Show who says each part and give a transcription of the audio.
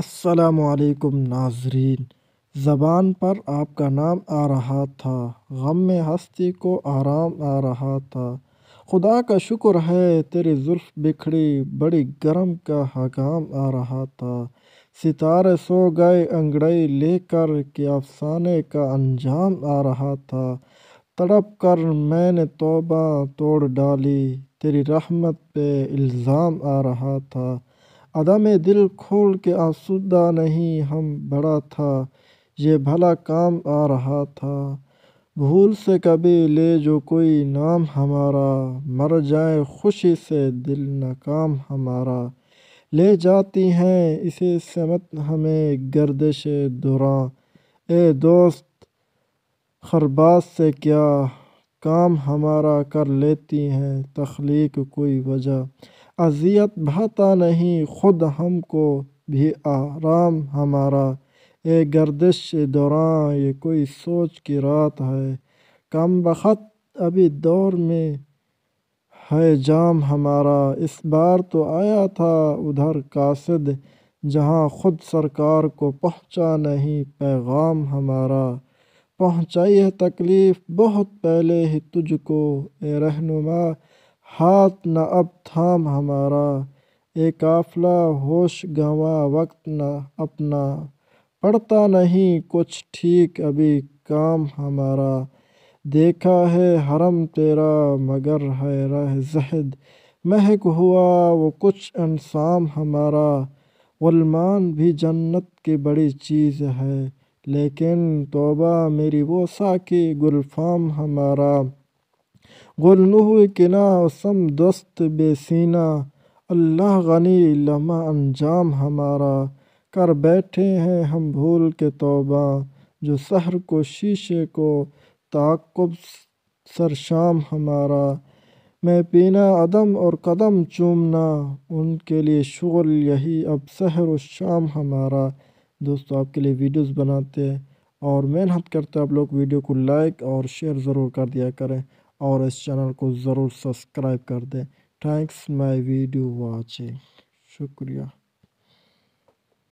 Speaker 1: السلام علیکم ناظرین، زبان پر آپ کا نام آ رہا تھا، غم میں ہستی کو آرام آ رہا تھا۔ خدا کا شکر ہے تیری زلف بکھڑی بڑی گرم کا حکام آ رہا تھا۔ ستارے سو گئے انگڑائی لے کر کہ افسانے کا انجام آ رہا تھا۔ تڑپ کر میں نے توبہ توڑ ڈالی، تیری رحمت پہ الزام آ رہا تھا۔ عدم دل کھول کے آسودہ نہیں ہم بڑا تھا، یہ بھلا کام آ رہا تھا۔ بھول سے کبھی لے جو کوئی نام ہمارا، مر جائے خوشی سے دل ناکام ہمارا۔ لے جاتی ہیں اسی سمت ہمیں گردش دوراں، اے دوست خرباس سے کیا کام ہمارا کر لیتی ہیں تخلیق کوئی وجہ۔ اذیت بھاتا نہیں خود ہم کو بھی آرام ہمارا، اے گردش دوراں یہ کوئی سوچ کی رات ہے۔ کم بخت ابھی دور میں ہے جام ہمارا، اس بار تو آیا تھا ادھر قاصد جہاں خود سرکار کو پہنچا نہیں پیغام ہمارا۔ پہنچائی ہے تکلیف بہت پہلے ہی تجھ کو اے رہنما، ہاتھ نہ اب تھام ہمارا۔ اے قافلہ ہوش گنوا وقت نہ اپنا، پڑتا نہیں کچھ ٹھیک ابھی کام ہمارا۔ دیکھا ہے حرم تیرا مگر ہے رہ زہد، مہک ہوا وہ کچھ انسام ہمارا۔ غلمان بھی جنت کی بڑی چیز ہے، لیکن توبہ میری وہ ساقی گلفام ہمارا۔ گل نوح کنا و سم دست بے سینہ، اللہ غنی لمح انجام ہمارا۔ کر بیٹھے ہیں ہم بھول کے توبہ، جو سحر کو شیشے کو تعاقب سرشام ہمارا۔ میں پینا عدم اور قدم چومنا، ان کے لیے شغل یہی اب سحر و شام ہمارا۔ دوستو آپ کے لیے ویڈیوز بناتے ہیں اور محنت کرتے ہیں، آپ لوگ ویڈیو کو لائک اور شیئر ضرور کر دیا کریں اور اس چینل کو ضرور سبسکرائب کر دیں۔ تھینکس مائی ویڈیو واچنگ، شکریہ۔